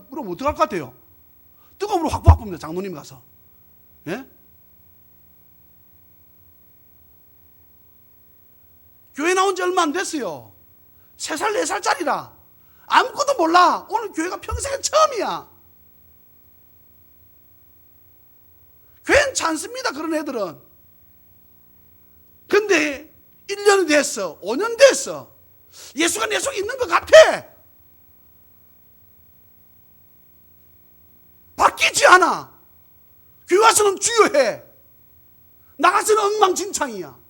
Speaker 1: 물어보면 어떡할 것 같아요? 뜨거운 물로 확 봅니다. 장로님 가서. 예? 교회 나온 지 얼마 안 됐어요. 3살, 4살짜리라. 아무것도 몰라. 오늘 교회가 평생에 처음이야. 괜찮습니다, 그런 애들은. 근데 1년이 됐어. 5년 됐어. 예수가 내 속에 있는 것 같아. 바뀌지 않아. 교회 와서는 주여해. 나가서는 엉망진창이야.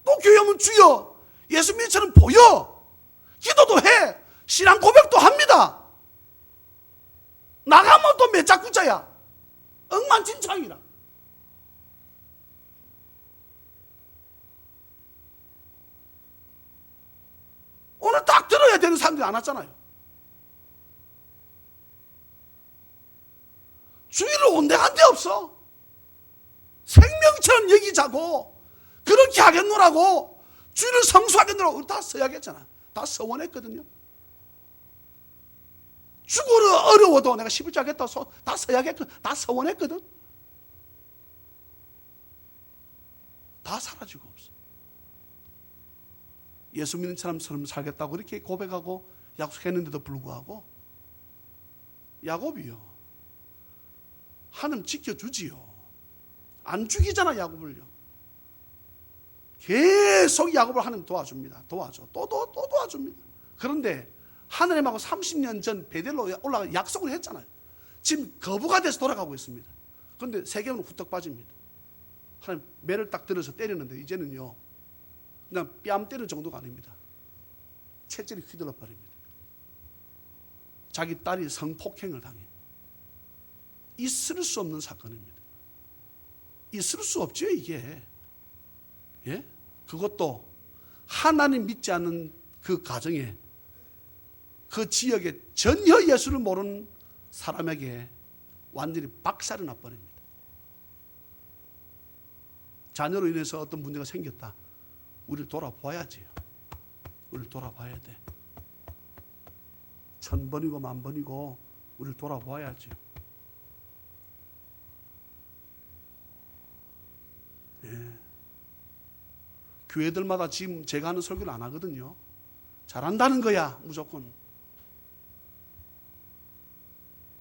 Speaker 1: 또 교회 오면 주여. 예수 믿처럼 보여. 기도도 해. 신앙 고백도 합니다. 나가면 또 몇 자꾸자야. 엉망진창이라. 오늘 딱 들어야 되는 사람들이 안 왔잖아요. 주일을 온데간데 없어. 생명처럼 여기자고 그렇게 하겠노라고 주일을 성수하겠노라고 다 써야겠잖아. 다 서원했거든요. 죽으러 어려워도 내가 11조 하겠다고 다 써야겠거든. 다 서원했거든. 다 사라지고 없어. 예수 믿는 사람처럼 살겠다고 그렇게 고백하고 약속했는데도 불구하고 야곱이요. 하나님 지켜주지요. 안 죽이잖아, 야곱을요. 계속 야곱을 하나님 도와줍니다. 도와줘. 또 도와줍니다. 그런데 하나님하고 30년 전 베델로 올라가 약속을 했잖아요. 지금 거부가 돼서 돌아가고 있습니다. 그런데 세겜은 후떡 빠집니다. 하나님 매를 딱 들어서 때리는데 이제는요, 그냥 뺨 때릴 정도가 아닙니다. 채찍이 휘둘러 버립니다. 자기 딸이 성폭행을 당해. 있을 수 없는 사건입니다. 있을 수 없죠, 이게. 예? 그것도 하나님 믿지 않는 그 가정에, 그 지역에 전혀 예수를 모르는 사람에게 완전히 박살이 나버립니다. 자녀로 인해서 어떤 문제가 생겼다. 우리를 돌아봐야지요. 우리를 돌아봐야 돼. 1000번이고 10,000번이고 우리를 돌아봐야지요. 예. 교회들마다 지금 제가 하는 설교를 안 하거든요. 잘한다는 거야, 무조건.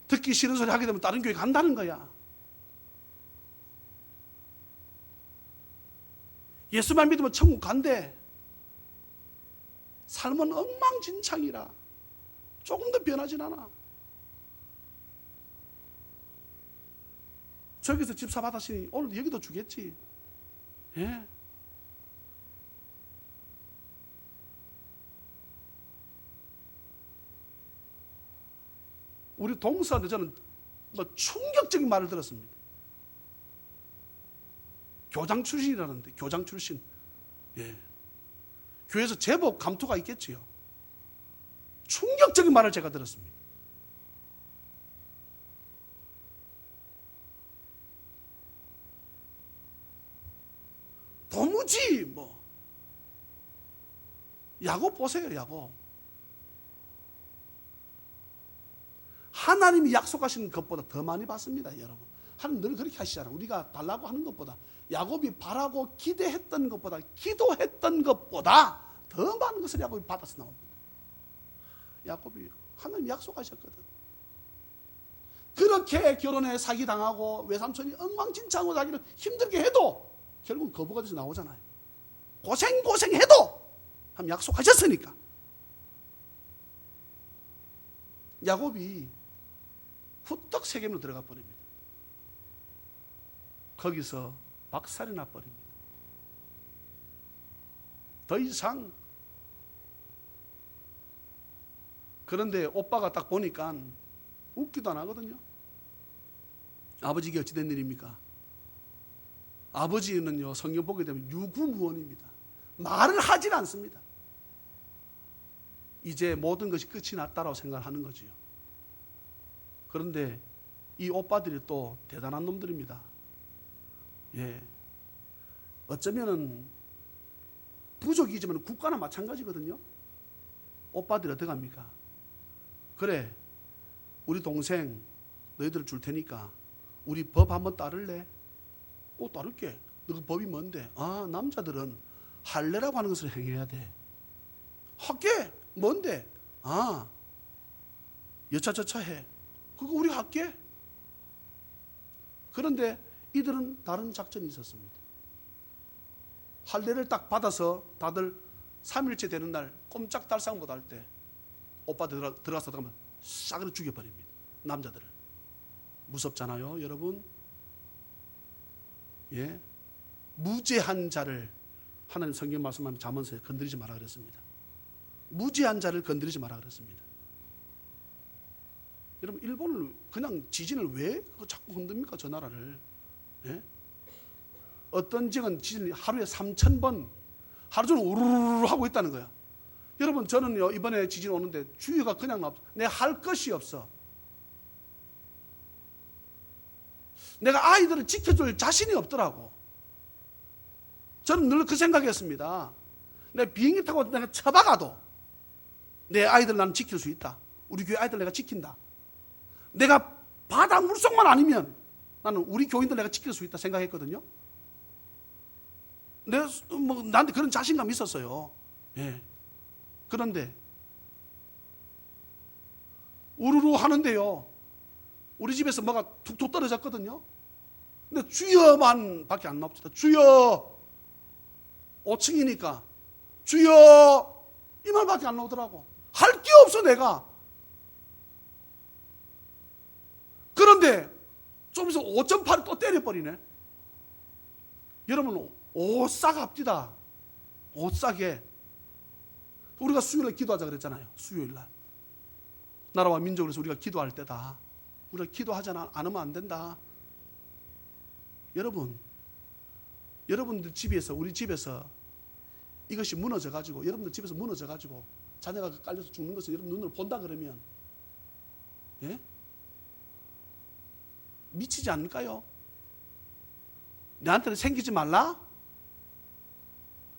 Speaker 1: 듣기 싫은 소리 하게 되면 다른 교회 간다는 거야. 예수만 믿으면 천국 간대. 삶은 엉망진창이라 조금도 변하진 않아. 저기서 집사 받았으니 오늘 여기도 주겠지. 예. 우리 동사한테 저는 충격적인 말을 들었습니다. 교장 출신이라는데, 교장 출신. 예. 교회에서 제법 감투가 있겠지요. 충격적인 말을 제가 들었습니다. 도무지 야곱 보세요, 야곱. 하나님이 약속하신 것보다 더 많이 받습니다, 여러분. 하나님 늘 그렇게 하시잖아요. 우리가 달라고 하는 것보다, 야곱이 바라고 기대했던 것보다, 기도했던 것보다 더 많은 것을 야곱이 받아서 나옵니다. 야곱이 하나님 약속하셨거든. 그렇게 결혼에 사기당하고 외삼촌이 엉망진창으로 자기를 힘들게 해도 결국은 거부가 돼서 나오잖아요. 고생해도 하나님 약속하셨으니까. 야곱이 후떡 세겜으로 들어가 버립니다. 거기서 박살이 나버립니다. 더 이상. 그런데 오빠가 딱 보니까 웃기도 안 하거든요. 아버지가 어찌된 일입니까? 아버지는요, 성경 보게 되면 유구무원입니다. 말을 하질 않습니다. 이제 모든 것이 끝이 났다라고 생각하는 거지요. 그런데 이 오빠들이 또 대단한 놈들입니다. 예. 어쩌면은 부족이지만 국가나 마찬가지거든요. 오빠들이 어떻게 합니까? 그래, 우리 동생 너희들 줄 테니까 우리 법 한번 따를래? 따를게. 너 그 법이 뭔데? 남자들은 할례라고 하는 것을 행해야 돼. 할게. 뭔데? 여차저차 해. 그거 우리 할게. 그런데 이들은 다른 작전이 있었습니다. 할례를 딱 받아서 다들 3일째 되는 날 꼼짝달싹 못할 때 오빠 들어가서 들어가면 싸그리 죽여버립니다. 남자들을. 무섭잖아요, 여러분. 예, 무죄한 자를 하나님 성경 말씀하면 잠언서에 건드리지 마라 그랬습니다. 무죄한 자를 건드리지 마라 그랬습니다. 여러분, 일본을 그냥 지진을 왜 자꾸 흔듭니까? 저 나라를. 예? 어떤 지역은 지진이 하루에 3,000번 하루 종일 우르르 하고 있다는 거야. 여러분, 저는요 이번에 지진 오는데 주위가 그냥 없어. 내가 할 것이 없어. 내가 아이들을 지켜줄 자신이 없더라고. 저는 늘 그 생각이었습니다. 내가 비행기 타고 내가 처박아도 내 아이들 나는 지킬 수 있다. 우리 교회 아이들 내가 지킨다. 내가 바다 물속만 아니면 나는 우리 교인들 내가 지킬 수 있다 생각했거든요. 내가 나한테 그런 자신감이 있었어요. 예. 그런데 우르르 하는데요, 우리 집에서 뭐가 툭툭 떨어졌거든요. 근데 주여만 밖에 안 나옵니다. 주여, 5층이니까 주여 이 말밖에 안 나오더라고. 할 게 없어 내가. 그런데 좀 있어 5.8을 또 때려버리네. 여러분, 오싹 합디다. 오싹에. 우리가 수요일에 기도하자 그랬잖아요. 수요일날 나라와 민족을 위해서 우리가 기도할 때다. 우리가 기도하지 않으면 안 된다. 여러분들 집에서, 우리 집에서 이것이 무너져가지고, 여러분들 집에서 무너져가지고 자녀가 깔려서 죽는 것을 여러분 눈으로 본다 그러면, 예? 미치지 않을까요? 내한테는 생기지 말라?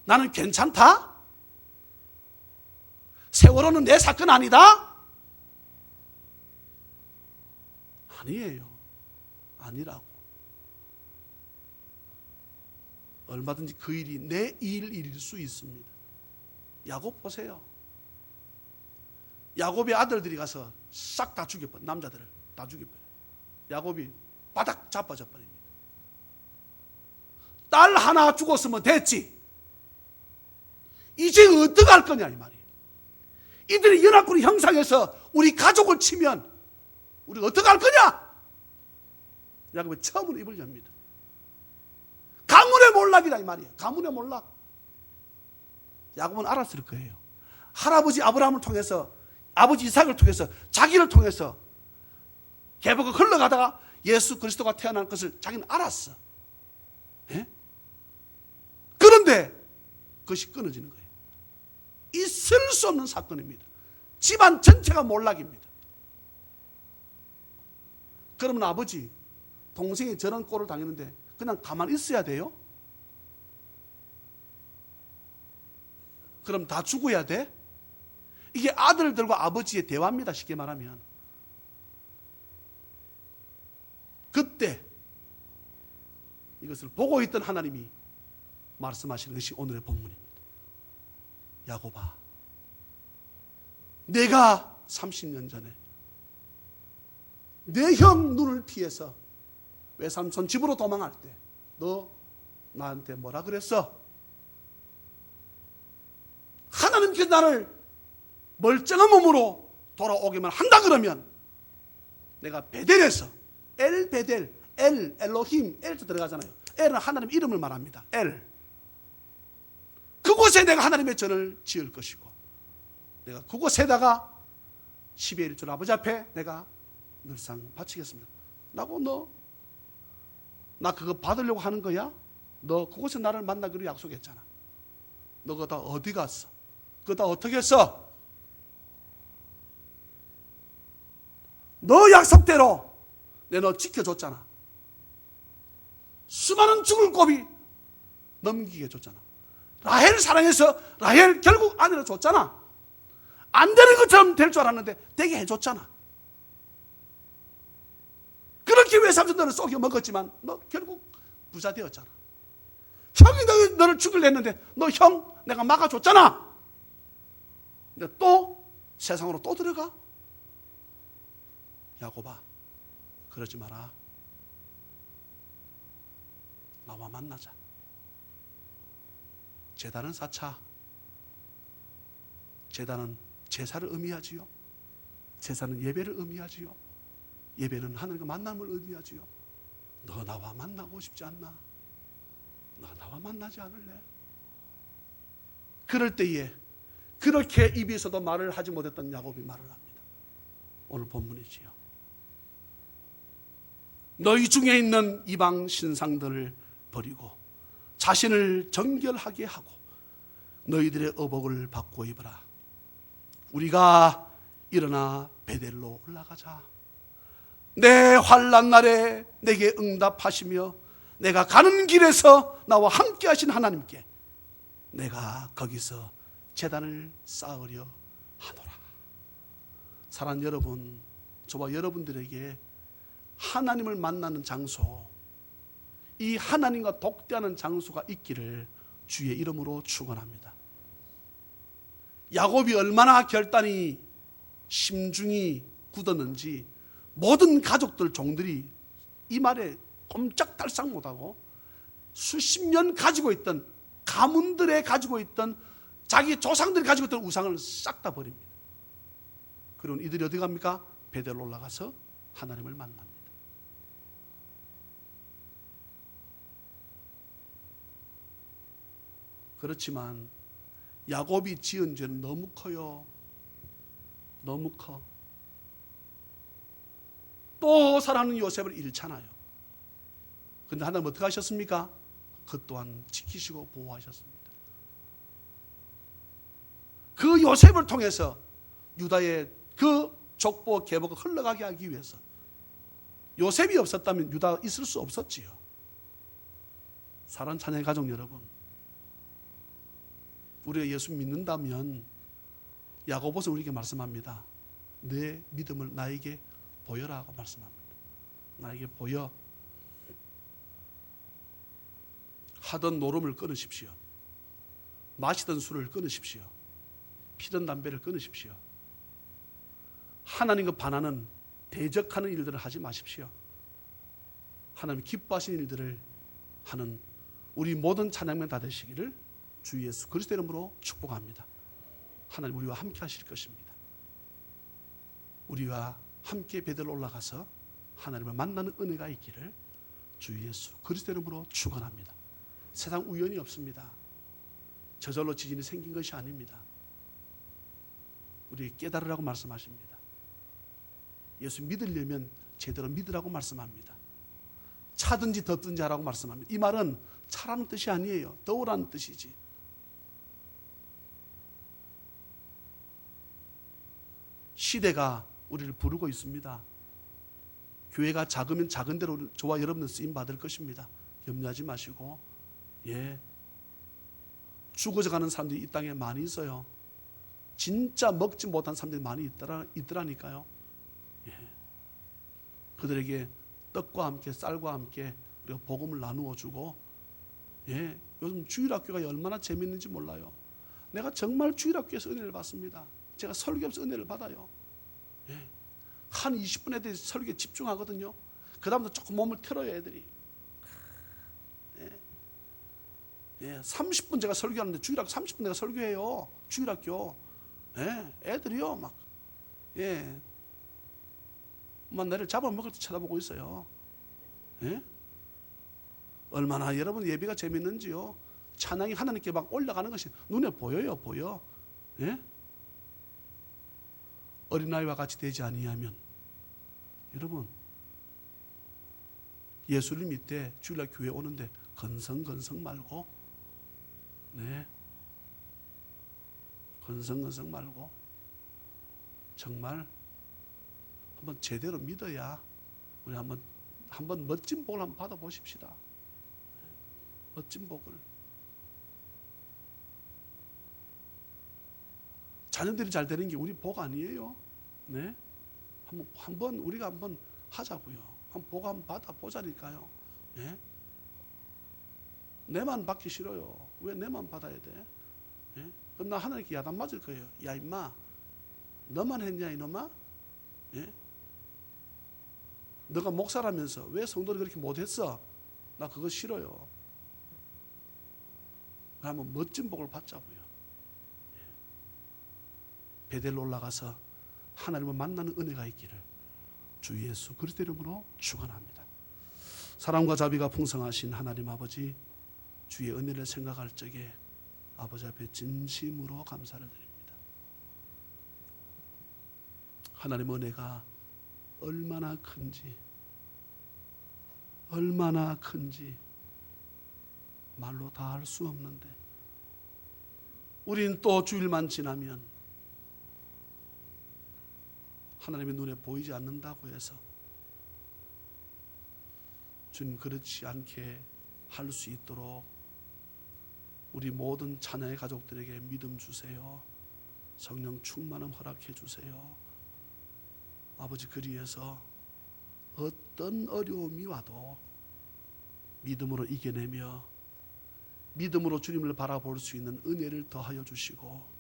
Speaker 1: 나는 괜찮다? 세월호는 내 사건 아니다? 아니에요. 아니라고. 얼마든지 그 일이 내 일일 수 있습니다. 야곱 보세요. 야곱의 아들들이 가서 싹 다 죽여버려. 남자들을 다 죽여버려. 야곱이 바닥 자빠져 버립니다. 딸 하나 죽었으면 됐지. 이제 어떡할 거냐 이 말이에요. 이들이 연합군 형상에서 우리 가족을 치면 우리가 어떡할 거냐? 야곱이 처음으로 입을 엽니다. 가문의 몰락이다 이 말이에요. 가문의 몰락. 야곱은 알았을 거예요. 할아버지 아브라함을 통해서, 아버지 이삭을 통해서, 자기를 통해서 계보가 흘러가다가 예수 그리스도가 태어난 것을 자기는 알았어. 예? 그런데 그것이 끊어지는 거예요. 있을 수 없는 사건입니다. 집안 전체가 몰락입니다. 그러면 아버지, 동생이 저런 꼴을 당했는데 그냥 가만히 있어야 돼요? 그럼 다 죽어야 돼? 이게 아들들과 아버지의 대화입니다. 쉽게 말하면. 그때 이것을 보고 있던 하나님이 말씀하시는 것이 오늘의 본문입니다. 야곱아, 내가 30년 전에 내 형 눈을 피해서 외삼촌 집으로 도망할 때 너 나한테 뭐라 그랬어? 하나님께서 나를 멀쩡한 몸으로 돌아오기만 한다 그러면 내가 베델에서, 엘 베델, 엘 엘로힘, 엘도 들어가잖아요. 엘은 하나님 이름을 말합니다. 엘. 그곳에 내가 하나님의 전을 지을 것이고 내가 그곳에다가 10의 1조 아버지 앞에 내가 늘상 바치겠습니다. 라고 나 그거 받으려고 하는 거야? 너 그곳에 나를 만나기로 약속했잖아. 너 그거 다 어디 갔어? 그거 다 어떻게 했어? 너 약속대로 내 너 지켜줬잖아. 수많은 죽을 고비 넘기게 해줬잖아. 라헬 사랑해서 라헬 결국 아내를 줬잖아. 안 되는 것처럼 될 줄 알았는데 되게 해줬잖아. 그렇게 외삼촌 너를 속여 먹었지만 너 결국 부자 되었잖아. 형이 너를 죽이려 했는데 너 형 내가 막아줬잖아. 근데 또 세상으로 또 들어가? 야곱아, 그러지 마라. 나와 만나자. 제단은 4차. 제단은 제사를 의미하지요. 제사는 예배를 의미하지요. 예배는 하나님과 만남을 의미하지요. 너 나와 만나고 싶지 않나? 너 나와 만나지 않을래? 그럴 때에 그렇게 입에서도 말을 하지 못했던 야곱이 말을 합니다. 오늘 본문이지요. 너희 중에 있는 이방 신상들을 버리고 자신을 정결하게 하고 너희들의 의복을 바꾸어 입어라. 우리가 일어나 베델로 올라가자. 내 환난 날에 내게 응답하시며 내가 가는 길에서 나와 함께 하신 하나님께 내가 거기서 제단을 쌓으려 하노라. 사랑하는 여러분, 저와 여러분들에게 하나님을 만나는 장소, 이 하나님과 독대하는 장소가 있기를 주의 이름으로 축원합니다. 야곱이 얼마나 결단이 심중이 굳었는지 모든 가족들 종들이 이 말에 꼼짝달싹 못하고 수십 년 가지고 있던 가문들에 가지고 있던 자기 조상들이 가지고 있던 우상을 싹 다 버립니다. 그리고 이들이 어디 갑니까? 베델로 올라가서 하나님을 만납니다. 그렇지만 야곱이 지은 죄는 너무 커요. 너무 커. 또 사랑하는 요셉을 잃잖아요. 그런데 하나님 어떻게 하셨습니까? 그 또한 지키시고 보호하셨습니다. 그 요셉을 통해서 유다의 그 족보 계보가 흘러가게 하기 위해서 요셉이 없었다면 유다가 있을 수 없었지요. 사랑하는 자녀의 가족 여러분, 우리가 예수 믿는다면 야고보서 우리에게 말씀합니다. 내 믿음을 나에게 보여라 하고 말씀합니다. 나에게 보여. 하던 노름을 끊으십시오. 마시던 술을 끊으십시오. 피던 담배를 끊으십시오. 하나님과 반하는 대적하는 일들을 하지 마십시오. 하나님 기뻐하시는 일들을 하는 우리 모든 찬양men 다 되시기를 주 예수 그리스도 이름으로 축복합니다. 하나님 우리와 함께 하실 것입니다. 우리와 함께 베델로 올라가서 하나님을 만나는 은혜가 있기를 주 예수 그리스도 이름으로 축원합니다. 세상 우연이 없습니다. 저절로 지진이 생긴 것이 아닙니다. 우리 깨달으라고 말씀하십니다. 예수 믿으려면 제대로 믿으라고 말씀합니다. 차든지 덥든지 하라고 말씀합니다. 이 말은 차라는 뜻이 아니에요. 더우라는 뜻이지. 시대가 우리를 부르고 있습니다. 교회가 작으면 작은 대로 저와 여러분은 쓰임 받을 것입니다. 염려하지 마시고, 죽어져가는 사람들이 이 땅에 많이 있어요. 진짜 먹지 못한 사람들이 많이 있더라니까요. 그들에게 떡과 함께 쌀과 함께 우리가 복음을 나누어 주고, 요즘 주일학교가 얼마나 재밌는지 몰라요. 내가 정말 주일학교에서 은혜를 받습니다. 제가 설교하면서 은혜를 받아요. 한 20분 애들이 설교에 집중하거든요. 그 다음부터 조금 몸을 틀어요, 애들이. 30분 제가 설교하는데 주일학교 30분 내가 설교해요. 주일학교. 애들이요, 막. 나를 잡아먹을 때 쳐다보고 있어요. 얼마나 여러분 예배가 재밌는지요. 찬양이 하나님께 막 올라가는 것이 눈에 보여요, 보여. 어린아이와 같이 되지 아니하면, 여러분 예수를 믿되 주일날 교회 오는데 건성건성 말고, 건성건성 말고 정말 한번 제대로 믿어야 우리 한번 멋진 복을 한번 받아보십시다. 멋진 복을. 자녀들이 잘 되는 게 우리 복 아니에요? 네? 한번 우리가 한번 하자고요. 한번 복 한번 받아 보자니까요. 예? 내만 받기 싫어요. 왜 내만 받아야 돼? 예? 그럼 나 하나님께 야단 맞을 거예요. 야 임마, 너만 했냐 이놈아? 예? 너가 목사라면서 왜 성도를 그렇게 못했어? 나 그거 싫어요. 그러면 멋진 복을 받자고요. 베델로 올라가서 하나님을 만나는 은혜가 있기를 주 예수 그리스도 이름으로 축원합니다. 사랑과 자비가 풍성하신 하나님 아버지, 주의 은혜를 생각할 적에 아버지 앞에 진심으로 감사를 드립니다. 하나님 은혜가 얼마나 큰지 말로 다 할 수 없는데, 우린 또 주일만 지나면 하나님의 눈에 보이지 않는다고 해서 주님 그렇지 않게 할 수 있도록 우리 모든 자녀의 가족들에게 믿음 주세요. 성령 충만함 허락해 주세요. 아버지, 그리해서 어떤 어려움이 와도 믿음으로 이겨내며 믿음으로 주님을 바라볼 수 있는 은혜를 더하여 주시고,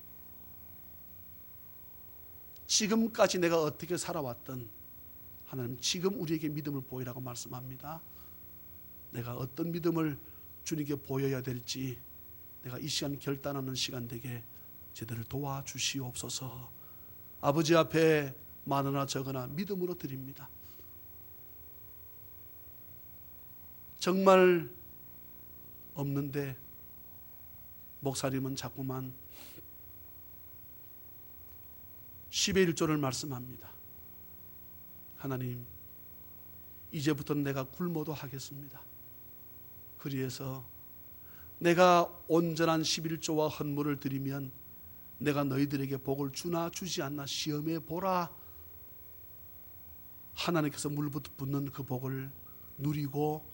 Speaker 1: 지금까지 내가 어떻게 살아왔든 하나님 지금 우리에게 믿음을 보이라고 말씀합니다. 내가 어떤 믿음을 주님께 보여야 될지 내가 이 시간 결단하는 시간 되게 제대로 도와주시옵소서. 아버지 앞에 많으나 적으나 믿음으로 드립니다. 정말 없는데 목사님은 자꾸만 10의 1조를 말씀합니다. 하나님, 이제부터는 내가 굶어도 하겠습니다. 그리해서 내가 온전한 11조와 헌물을 드리면 내가 너희들에게 복을 주나 주지 않나 시험해 보라. 하나님께서 물부터 붓는 그 복을 누리고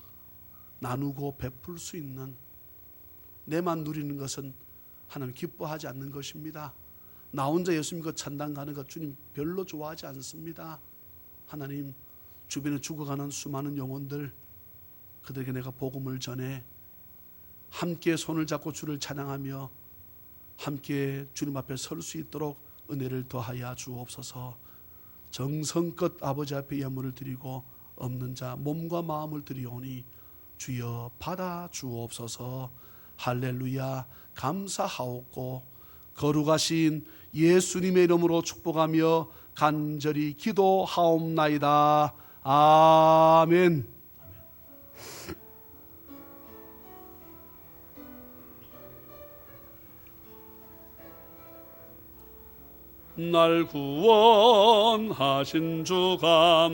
Speaker 1: 나누고 베풀 수 있는, 내만 누리는 것은 하나님 기뻐하지 않는 것입니다. 나 혼자 예수 믿고 천당 가는 것 주님 별로 좋아하지 않습니다. 하나님, 주변에 죽어가는 수많은 영혼들, 그들에게 내가 복음을 전해 함께 손을 잡고 주를 찬양하며 함께 주님 앞에 설 수 있도록 은혜를 더하여 주옵소서. 정성껏 아버지 앞에 예물을 드리고 없는 자 몸과 마음을 드리오니 주여 받아 주옵소서. 할렐루야. 감사하옵고 거룩하신 예수님의 이름으로 축복하며 간절히 기도하옵나이다. 아멘. 날 구원하신 주 감